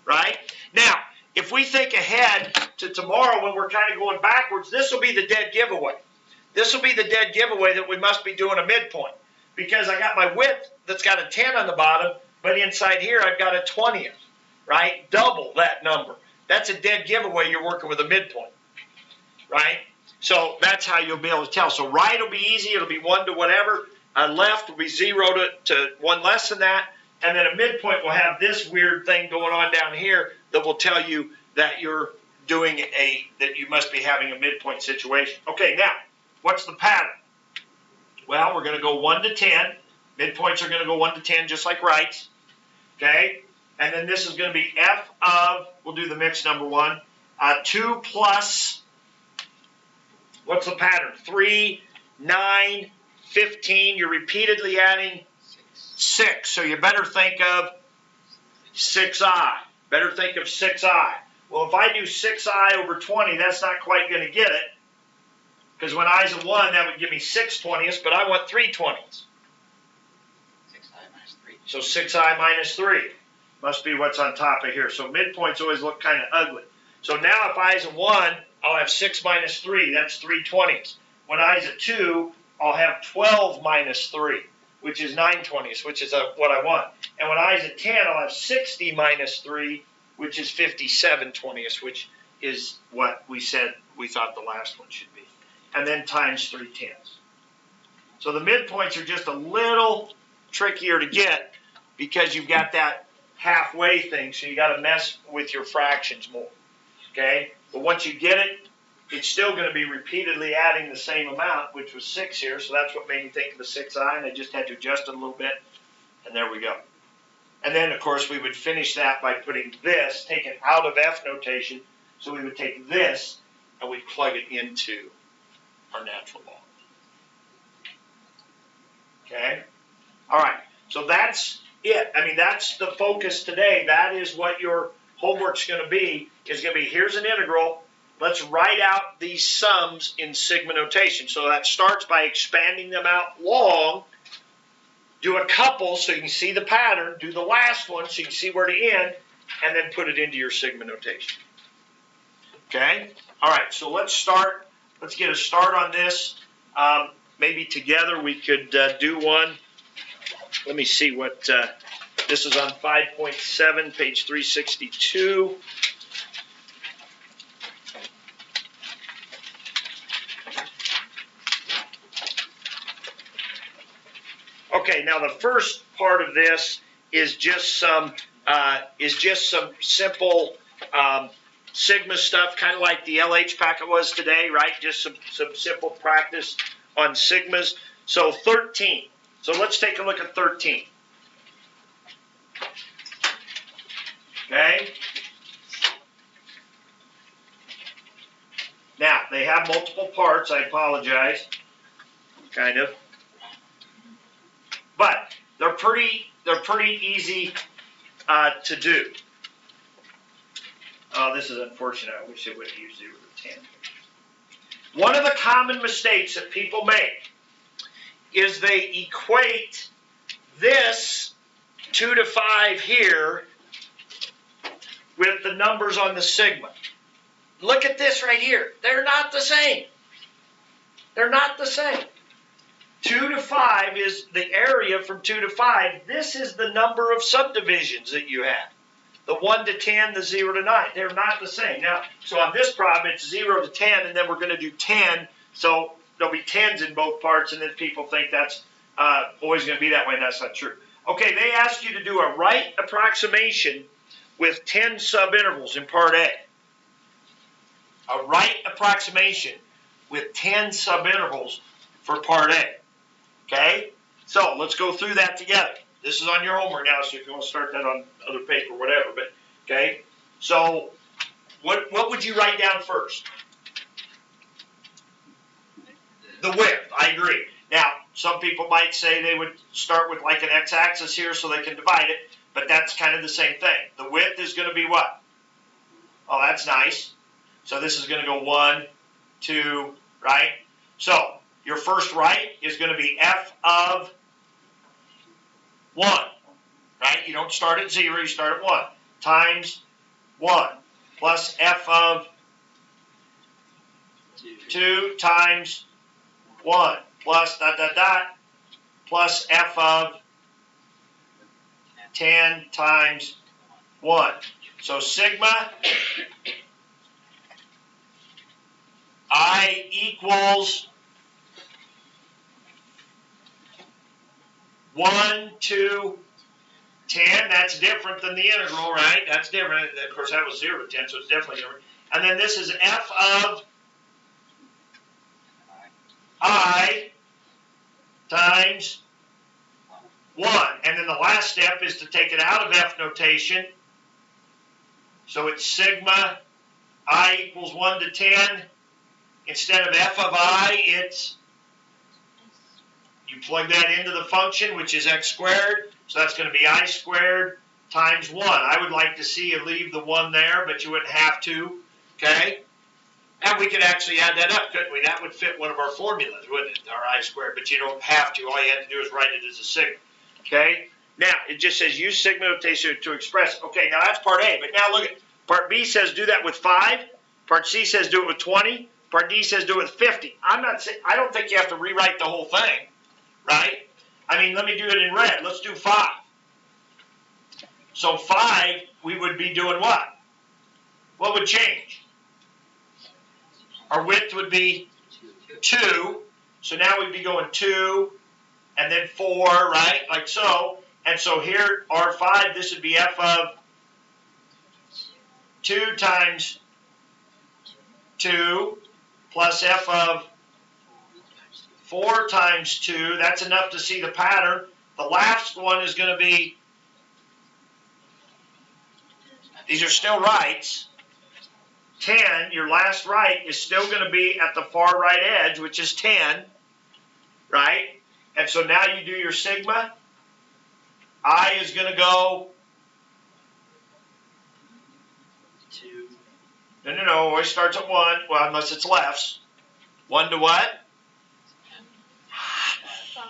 right? Now, if we think ahead to tomorrow when we're kind of going backwards, this will be the dead giveaway. This will be the dead giveaway that we must be doing a midpoint, because I got my width that's got a 10 on the bottom, but inside here I've got a 20th, right? Double that number. That's a dead giveaway. You're working with a midpoint, right? So that's how you'll be able to tell. So right will be easy. It'll be 1 to whatever. Left will be 0 to 1 less than that. And then a midpoint will have this weird thing going on down here that will tell you that you're doing that you must be having a midpoint situation. Okay, now, what's the pattern? Well, we're going to go 1 to 10. Midpoints are going to go 1 to 10 just like rights. Okay? And then this is going to be f of, we'll do the mix number 1, 2 plus, what's the pattern? 3, 9, 15. You're repeatedly adding 6. So you better think of 6i. Better think of 6i. Well, if I do 6i over 20, that's not quite going to get it. Because when i's a 1, that would give me 6/20, but I want 3/20. 6i minus 3. So 6i minus 3 must be what's on top of here. So midpoints always look kind of ugly. So now if i's a 1, I'll have 6 minus 3. That's 3/20. When i's a 2, I'll have 12 minus 3, which is 9/20, which is what I want. And when i's a 10, I'll have 60 minus 3, which is 57/20, which is what we said we thought the last one should be. And then times 3/10. So the midpoints are just a little trickier to get because you've got that halfway thing, so you got to mess with your fractions more. Okay? But once you get it, it's still going to be repeatedly adding the same amount, which was 6 here, so that's what made me think of the 6i, and I just had to adjust it a little bit, and there we go. And then, of course, we would finish that by putting this, taken out of F notation, so we would take this, and we'd plug it into our natural log. Okay? All right, so that's it. I mean, that's the focus today. That is what your homework's going to be, here's an integral. Let's write out these sums in sigma notation. So that starts by expanding them out long. Do a couple so you can see the pattern. Do the last one so you can see where to end. And then put it into your sigma notation. Okay? All right, so let's start. Let's get a start on this. Maybe together we could do one. Let me see what, this is on 5.7, page 362. Okay, now the first part of this is just some simple Sigma stuff, kind of like the LH packet was today, right? Just some simple practice on Sigmas. So 13. So let's take a look at 13. Okay. Now they have multiple parts. I apologize. Kind of. But they're pretty easy to do. Oh, this is unfortunate. I wish it would have used 0 to 10. One of the common mistakes that people make is they equate this 2 to 5 here with the numbers on the sigma. Look at this right here. They're not the same. They're not the same. 2 to 5 is the area from 2 to 5. This is the number of subdivisions that you have. The 1 to 10, the 0 to 9. They're not the same. Now, so on this problem, it's 0 to 10, and then we're going to do 10. So there'll be 10s in both parts, and then people think that's always going to be that way, and that's not true. Okay, they ask you to do a right approximation with 10 subintervals in part A. A right approximation with 10 subintervals for part A. Okay? So let's go through that together. This is on your homework now, so if you want to start that on other paper or whatever. But okay? So what would you write down first? The width. I agree. Now, some people might say they would start with like an x-axis here so they can divide it, but that's kind of the same thing. The width is going to be what? Oh, that's nice. So this is going to go 1, 2, right? So your first right is going to be f of 1, right? You don't start at 0, you start at 1, times 1, plus f of 2 times 1, plus dot, dot, dot, plus f of 10 times 1. So sigma I equals 1 to 10. That's different than the integral, right? That's different. Of course, that was 0 to 10, so it's definitely different. And then this is f of I times 1. And then the last step is to take it out of f notation. So it's sigma I equals 1 to 10. Instead of f of I, it's, you plug that into the function, which is x squared. So that's going to be I squared times 1. I would like to see you leave the 1 there, but you wouldn't have to. Okay? And we could actually add that up, couldn't we? That would fit one of our formulas, wouldn't it? Our I squared, but you don't have to. All you have to do is write it as a sigma. Okay? Now, it just says use sigma notation to express. Okay, now that's part A. But now look at part B says do that with 5. Part C says do it with 20. Part D says do it with 50. I don't think you have to rewrite the whole thing, right? I mean, let me do it in red. Let's do 5. So 5, we would be doing what? What would change? Our width would be 2. So now we'd be going 2 and then 4, right? Like so. And so here, R5, this would be f of 2 times 2 plus f of 4 times 2. That's enough to see the pattern. The last one is going to be, these are still rights. 10, your last right is still going to be at the far right edge, which is 10, right? And so now you do your sigma. I is going to go 2. No, always starts at 1. Well, unless it's lefts. 1 to what? 5.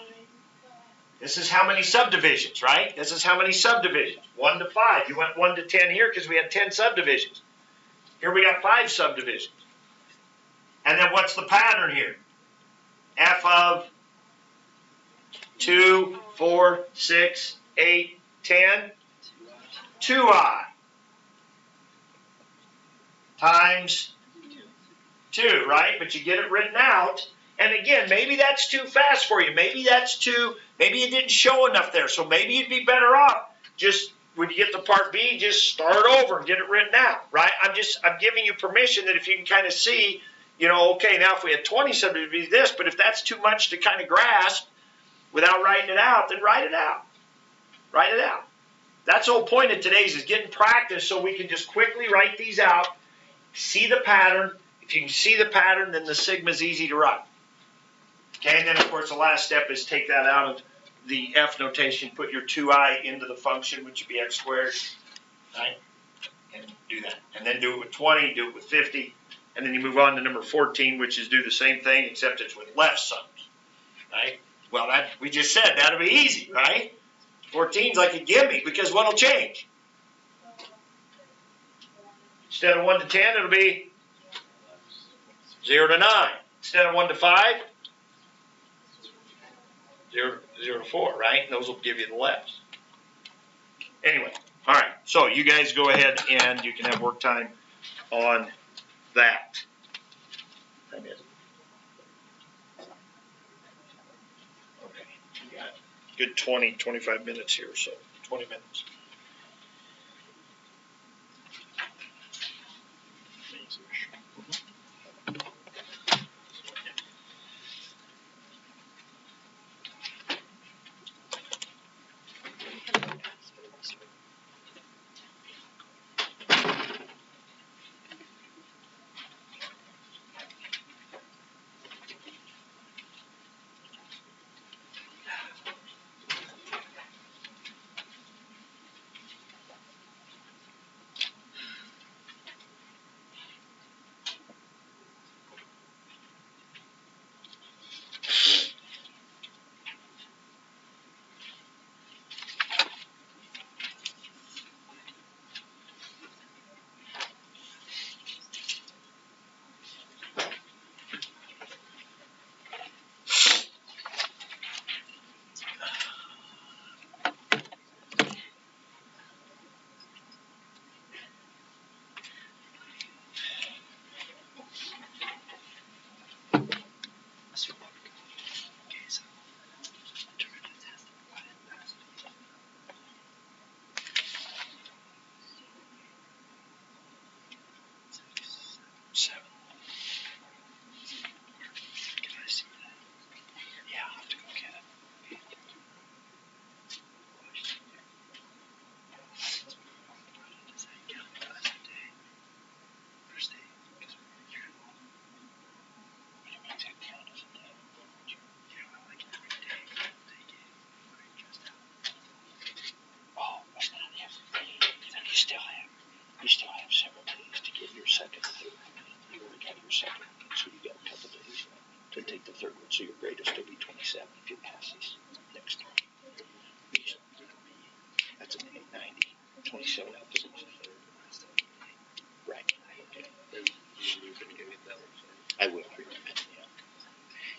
This is how many subdivisions, right? This is how many subdivisions. 1 to 5. You went 1 to 10 here because we had 10 subdivisions. Here we got 5 subdivisions. And then what's the pattern here? F of 2, 4, 6, 8, 10, 2i times 2, right? But you get it written out. And again, maybe that's too fast for you. Maybe it didn't show enough there. So maybe you'd be better off just when you get to part B, just start over and get it written out, right? I'm giving you permission that if you can kind of see, okay, now if we had 27, it'd be this. But if that's too much to kind of grasp without writing it out, then write it out. Write it out. That's the whole point of today's is getting practice so we can just quickly write these out, see the pattern. If you can see the pattern, then the sigma is easy to write. Okay, and then of course the last step is take that out of the F notation, put your 2i into the function, which would be x squared, right? And do that. And then do it with 20, do it with 50, and then you move on to number 14, which is do the same thing, except it's with left sums, right? Well, we just said that'll be easy, right? 14 is like a gimme, because what'll change? Instead of 1 to 10, it'll be 0 to 9. Instead of 1 to 5, 0 to 4, right? Those will give you the lefts. Anyway, all right. So you guys go ahead and you can have work time on that. Okay, you got a good 20, 25 minutes here, so 20 minutes. You still have several days to get your second third. You already got your second, so you got a couple days to take the third one. So your grade will still be 27 if you pass these next three. That's an 890. 27 out the right. Okay. I will.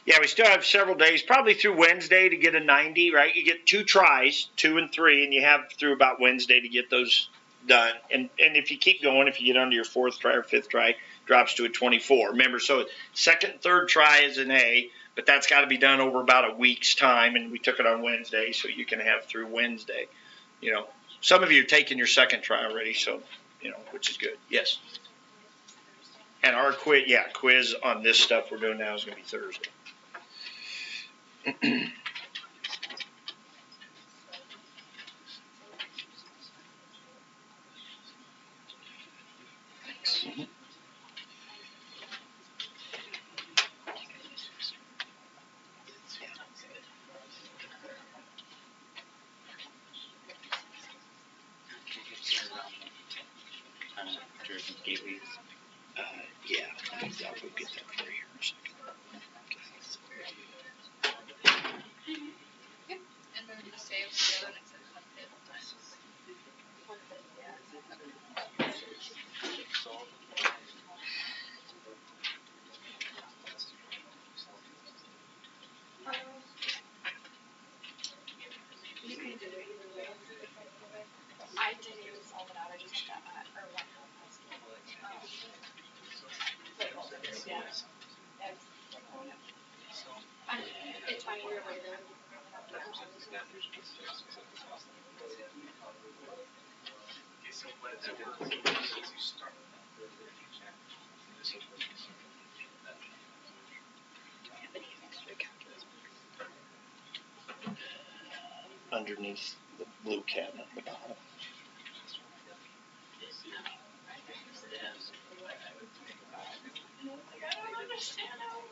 Yeah, we still have several days, probably through Wednesday to get a 90, right? You get 2 tries, 2 and 3, and you have through about Wednesday to get those done. And if you keep going, if you get onto your 4th try or 5th try, drops to a 24. Remember, so second and third try is an A, but that's got to be done over about a week's time, and we took it on Wednesday, so you can have through Wednesday. Some of you are taking your second try already, so, which is good. Yes. And our quiz on this stuff we're doing now is going to be Thursday. I'll go get that for you here in a second. Yep. And then just save the other next I just got that, or one. Yeah. It's fine, we're later. Underneath the blue cabinet at the bottom. I don't understand how.